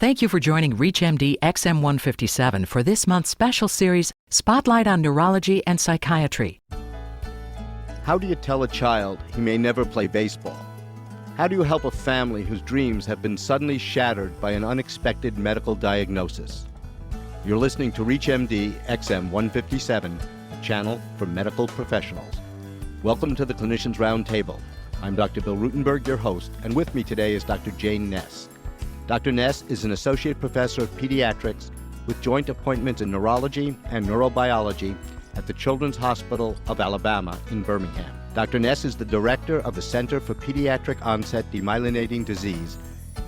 Thank you for joining ReachMD XM157 for this month's special series, Spotlight on Neurology and Psychiatry. How do you tell a child he may never play baseball? How do you help a family whose dreams have been suddenly shattered by an unexpected medical diagnosis? You're listening to ReachMD XM157, a channel for medical professionals. Welcome to the Clinicians Roundtable. I'm Dr. Bill Rutenberg, your host, and with me today is Dr. Jayne Ness. Dr. Ness is an associate professor of pediatrics with joint appointments in neurology and neurobiology at the Children's Hospital of Alabama in Birmingham. Dr. Ness is the director of the Center for Pediatric Onset Demyelinating Disease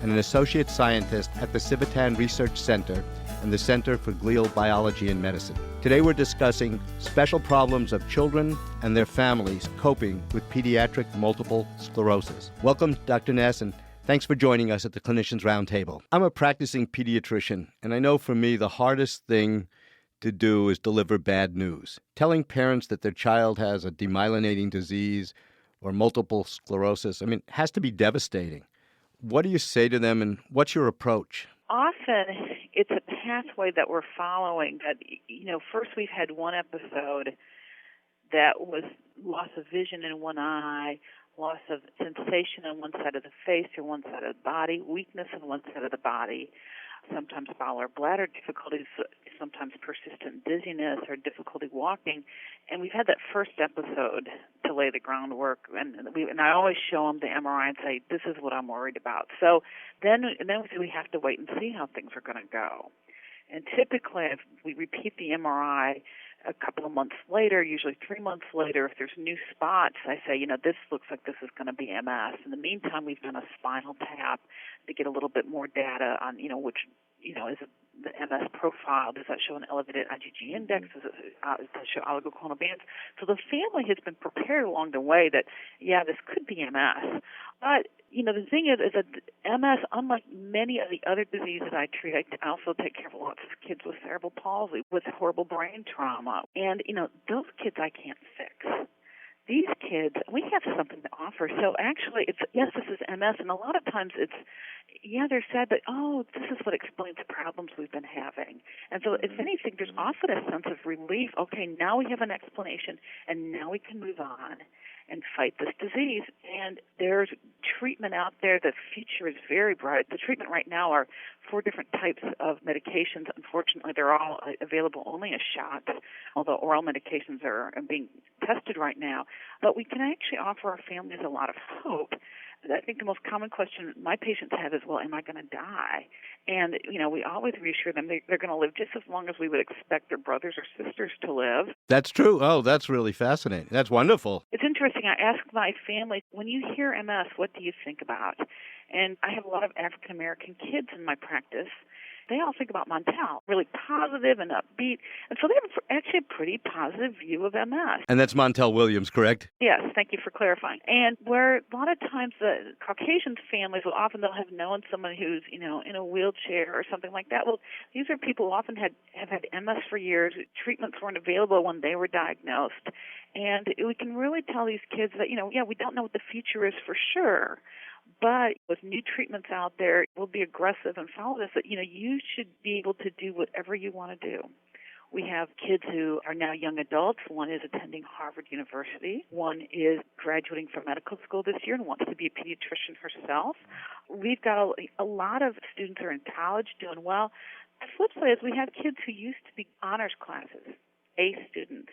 and an associate scientist at the Civitan Research Center and the Center for Glial Biology and Medicine. Today we're discussing special problems of children and their families coping with pediatric multiple sclerosis. Welcome, Dr. Ness, and thanks for joining us at the Clinicians Roundtable. I'm a practicing pediatrician, and I know for me the hardest thing to do is deliver bad news. Telling parents that their child has a demyelinating disease or multiple sclerosis, has to be devastating. What do you say to them, and what's your approach? Often it's a pathway that we're following. That, first we've had one episode that was loss of vision in one eye, loss of sensation on one side of the face or one side of the body, weakness on one side of the body, sometimes bowel or bladder difficulties, sometimes persistent dizziness or difficulty walking. And we've had that first episode to lay the groundwork. And I always show them the MRI and say, this is what I'm worried about. So then we have to wait and see how things are going to go. And typically, if we repeat the MRI a couple of months later, usually 3 months later, if there's new spots, I say, this looks like this is going to be MS. In the meantime, we've done a spinal tap to get a little bit more data on, which, is the MS profile. Does that show an elevated IgG index? Does it show oligoclonal bands? So the family has been prepared along the way that, this could be MS. But, the thing is that MS, unlike many of the other diseases I treat, I also take care of lots of kids with cerebral palsy, with horrible brain trauma. And, those kids I can't fix. These kids, we have something to offer. So actually, this is MS, and a lot of times they're sad, but, this is what explains the problems we've been having. And so, if anything, there's often a sense of relief. Okay, now we have an explanation, and now we can move on and fight this disease. And there's treatment out there. The future is very bright. The treatment right now are 4 different types of medications. Unfortunately, they're all available only as shots, although oral medications are being tested right now. But we can actually offer our families a lot of hope. I think the most common question my patients have is, well, am I going to die? And, we always reassure them they're going to live just as long as we would expect their brothers or sisters to live. That's true. Oh, that's really fascinating. That's wonderful. It's interesting. I ask my family, when you hear MS, what do you think about? And I have a lot of African-American kids in my practice. They all think about Montel, really positive and upbeat. And so they have actually a pretty positive view of MS. And that's Montel Williams, correct? Yes, thank you for clarifying. And where a lot of times the Caucasian families will often they'll have known someone who's, in a wheelchair or something like that. Well, these are people who often have had MS for years. Treatments weren't available when they were diagnosed. And we can really tell these kids that, we don't know what the future is for sure. But with new treatments out there, we'll be aggressive and follow this. That you should be able to do whatever you want to do. We have kids who are now young adults. One is attending Harvard University. One is graduating from medical school this year and wants to be a pediatrician herself. We've got a lot of students who are in college doing well. The flip side is we have kids who used to be honors classes, A students,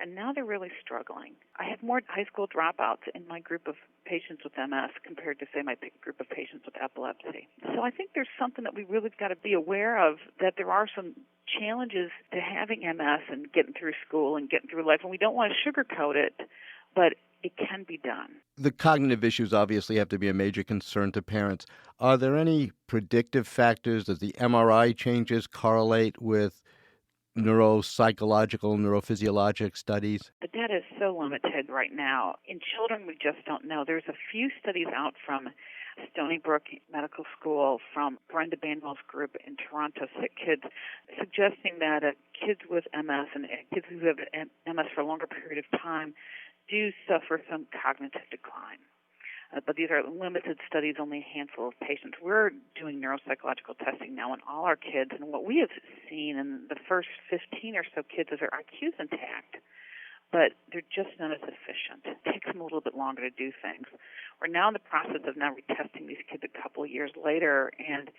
and now they're really struggling. I have more high school dropouts in my group of patients with MS compared to, say, my group of patients with epilepsy. So I think there's something that we really got to be aware of, that there are some challenges to having MS and getting through school and getting through life, and we don't want to sugarcoat it, but it can be done. The cognitive issues obviously have to be a major concern to parents. Are there any predictive factors? Does the MRI changes correlate with neuropsychological, neurophysiologic studies? The data is so limited right now. In children, we just don't know. There's a few studies out from Stony Brook Medical School, from Brenda Banwell's group in Toronto, sick kids, suggesting that kids with MS and kids who have MS for a longer period of time do suffer some cognitive decline. but these are limited studies, only a handful of patients. We're doing neuropsychological testing now on all our kids, and what we have seen in the first 15 or so kids is their IQ's intact, but they're just not as efficient. It takes them a little bit longer to do things. We're now in the process of now retesting these kids a couple of years later, and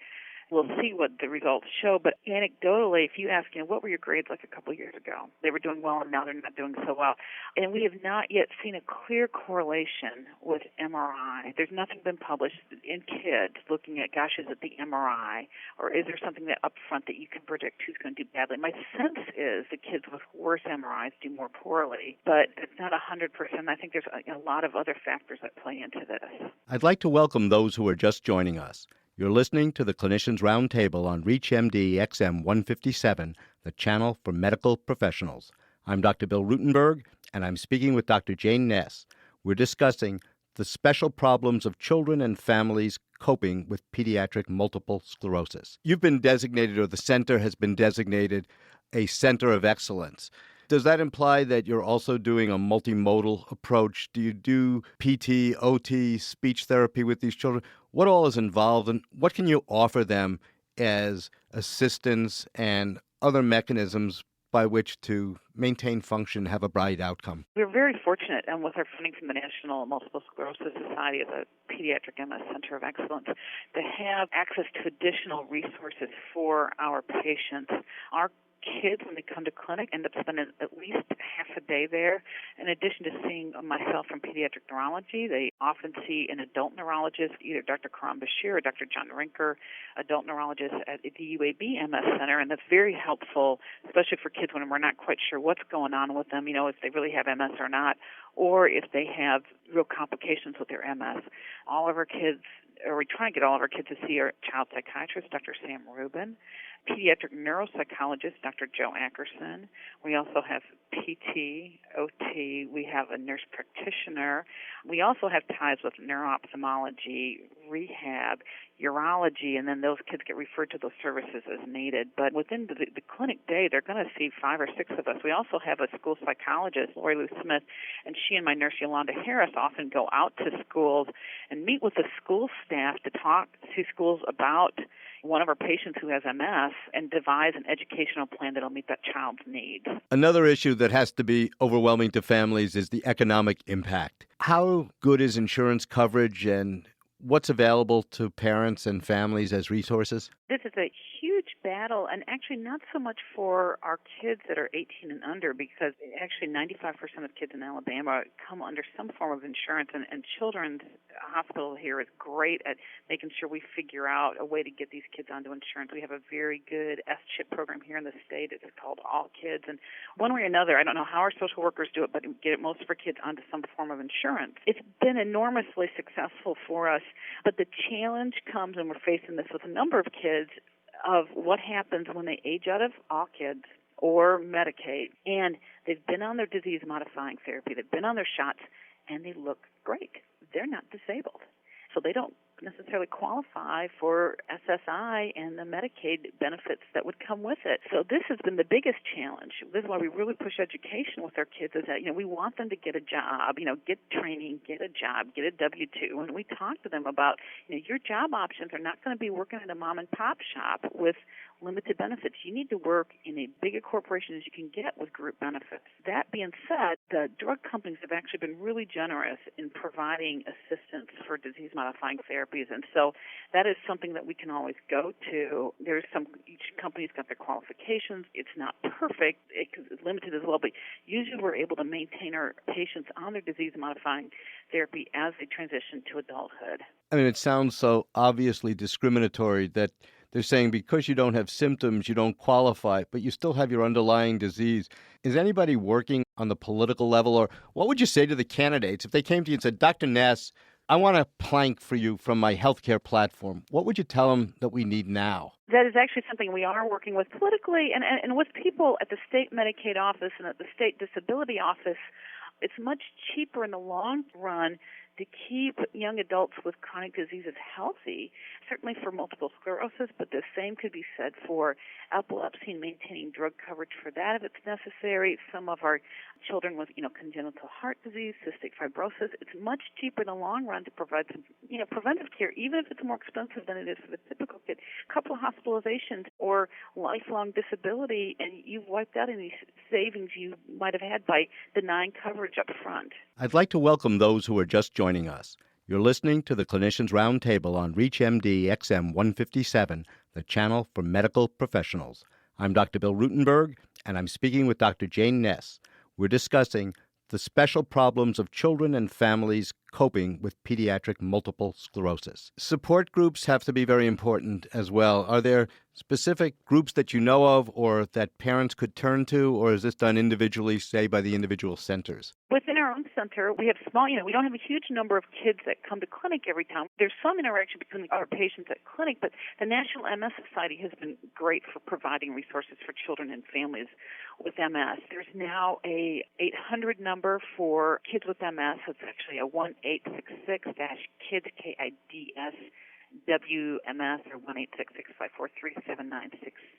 we'll see what the results show. But anecdotally, if you ask, what were your grades like a couple of years ago? They were doing well, and now they're not doing so well. And we have not yet seen a clear correlation with MRI. There's nothing been published in kids looking at, is it the MRI, or is there something that up front that you can predict who's going to do badly? My sense is the kids with worse MRIs do more poorly, but it's not 100%. I think there's a lot of other factors that play into this. I'd like to welcome those who are just joining us. You're listening to the Clinicians Roundtable on ReachMD XM 157, the channel for medical professionals. I'm Dr. Bill Rutenberg, and I'm speaking with Dr. Jayne Ness. We're discussing the special problems of children and families coping with pediatric multiple sclerosis. You've been designated, or the center has been designated, a center of excellence. Does that imply that you're also doing a multimodal approach? Do you do PT, OT, speech therapy with these children? What all is involved, and what can you offer them as assistance and other mechanisms by which to maintain function, have a bright outcome? We're very fortunate, and with our funding from the National Multiple Sclerosis Society as a Pediatric MS Center of Excellence, to have access to additional resources for our patients. Our kids, when they come to clinic, end up spending at least half a day there. In addition to seeing myself from pediatric neurology, they often see an adult neurologist, either Dr. Karam Bashir or Dr. John Rinker, adult neurologist at the UAB MS Center, and that's very helpful, especially for kids when we're not quite sure what's going on with them, if they really have MS or not, or if they have real complications with their MS. All of our kids, or we try and get all of our kids to see our child psychiatrist, Dr. Sam Rubin, pediatric neuropsychologist, Dr. Joe Ackerson. We also have PT, OT. We have a nurse practitioner. We also have ties with neuro-ophthalmology, rehab, urology, and then those kids get referred to those services as needed. But within the clinic day, they're going to see 5 or 6 of us. We also have a school psychologist, Lori Lou Smith, and she and my nurse, Yolanda Harris, often go out to schools and meet with the school staff to talk to schools about one of our patients who has MS and devise an educational plan that will meet that child's needs. Another issue that has to be overwhelming to families is the economic impact. How good is insurance coverage, and what's available to parents and families as resources? This is a huge battle, and actually not so much for our kids that are 18 and under, because actually 95% of kids in Alabama come under some form of insurance, and Children's Hospital here is great at making sure we figure out a way to get these kids onto insurance. We have a very good S-CHIP program here in the state. It's called All Kids, and one way or another, I don't know how our social workers do it, but get most of our kids onto some form of insurance. It's been enormously successful for us, but the challenge comes, and we're facing this with a number of kids, of what happens when they age out of All Kids or Medicaid, and they've been on their disease-modifying therapy, they've been on their shots, and they look great. They're not disabled. So they don't necessarily qualify for SSI and the Medicaid benefits that would come with it. So this has been the biggest challenge. This is why we really push education with our kids, is that, we want them to get a job, get training, get a job, get a W-2. When we talk to them about, your job options are not going to be working at a mom and pop shop with limited benefits. You need to work in a bigger corporation as you can get with group benefits. That being said, the drug companies have actually been really generous in providing assistance for disease-modifying therapies, and so that is something that we can always go to. Each company's got their qualifications. It's not perfect. It's limited as well, but usually we're able to maintain our patients on their disease-modifying therapy as they transition to adulthood. It sounds so obviously discriminatory that they're saying because you don't have symptoms, you don't qualify, but you still have your underlying disease. Is anybody working on the political level, or what would you say to the candidates if they came to you and said, Dr. Ness, I want a plank for you from my healthcare platform? What would you tell them that we need now? That is actually something we are working with politically and with people at the state Medicaid office and at the state disability office. It's much cheaper in the long run to keep young adults with chronic diseases healthy, certainly for multiple sclerosis, but the same could be said for epilepsy and maintaining drug coverage for that if it's necessary. Some of our children with, congenital heart disease, cystic fibrosis, it's much cheaper in the long run to provide some, preventive care, even if it's more expensive than it is for the typical kid. A couple of hospitalizations or lifelong disability, and you've wiped out any savings you might have had by denying coverage up front. I'd like to welcome those who are just joining us. You're listening to the Clinicians Roundtable on ReachMD XM 157, the channel for medical professionals. I'm Dr. Bill Rutenberg, and I'm speaking with Dr. Jayne Ness. We're discussing the special problems of children and families coping with pediatric multiple sclerosis. Support groups have to be very important as well. Are there specific groups that you know of or that parents could turn to, or is this done individually, say, by the individual centers? Within our own center, we have small, we don't have a huge number of kids that come to clinic every time. There's some interaction between our patients at clinic, but the National MS Society has been great for providing resources for children and families with MS. There's now a 800 number for kids with MS. It's actually a 1-866-KIDS, KIDS, WMS, or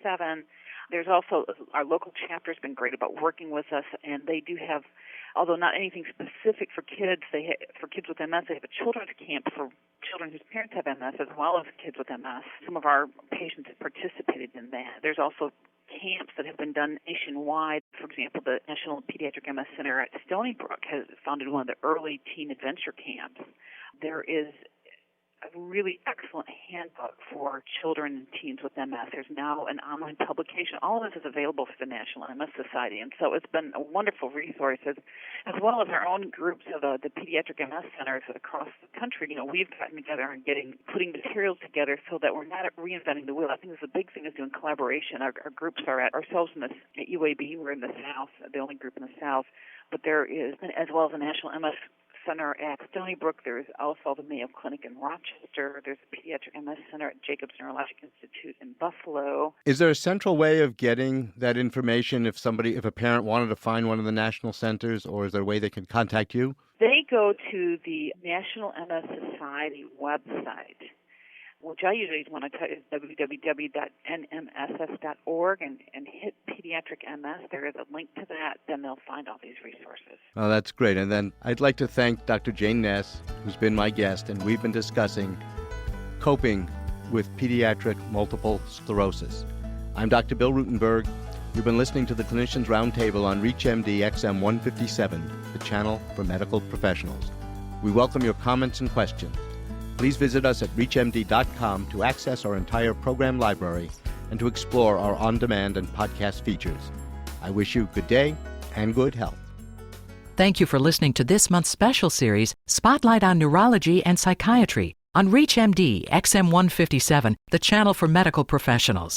1-866-543-7967. There's also, our local chapter has been great about working with us, and they do have, although not anything specific for kids, for kids with MS, they have a children's camp for children whose parents have MS as well as kids with MS. Some of our patients have participated in that. There's also camps that have been done nationwide. For example, the National Pediatric MS Center at Stony Brook has founded one of the early teen adventure camps. There is a really excellent handbook for children and teens with MS. There's now an online publication. All of this is available for the National MS Society, and so it's been a wonderful resource, as well as our own groups of the pediatric MS centers across the country. We've gotten together and putting materials together so that we're not reinventing the wheel. I think the big thing is doing collaboration. Our groups are at UAB. We're in the South, the only group in the South, but there is, as well as the National MS Center at Stony Brook. There's also the Mayo Clinic in Rochester. There's a Pediatric MS Center at Jacobs Neurologic Institute in Buffalo. Is there a central way of getting that information if a parent wanted to find one of the national centers, or is there a way they can contact you? They go to the National MS Society website, which I usually want to tell you is www.nmss.org, and hit pediatric MS. There is a link to that. Then they'll find all these resources. Oh, that's great. And then I'd like to thank Dr. Jayne Ness, who's been my guest, and we've been discussing coping with pediatric multiple sclerosis. I'm Dr. Bill Rutenberg. You've been listening to the Clinicians Roundtable on ReachMD XM 157, the channel for medical professionals. We welcome your comments and questions. Please visit us at reachmd.com to access our entire program library and to explore our on-demand and podcast features. I wish you good day and good health. Thank you for listening to this month's special series, Spotlight on Neurology and Psychiatry, on ReachMD XM 157, the channel for medical professionals.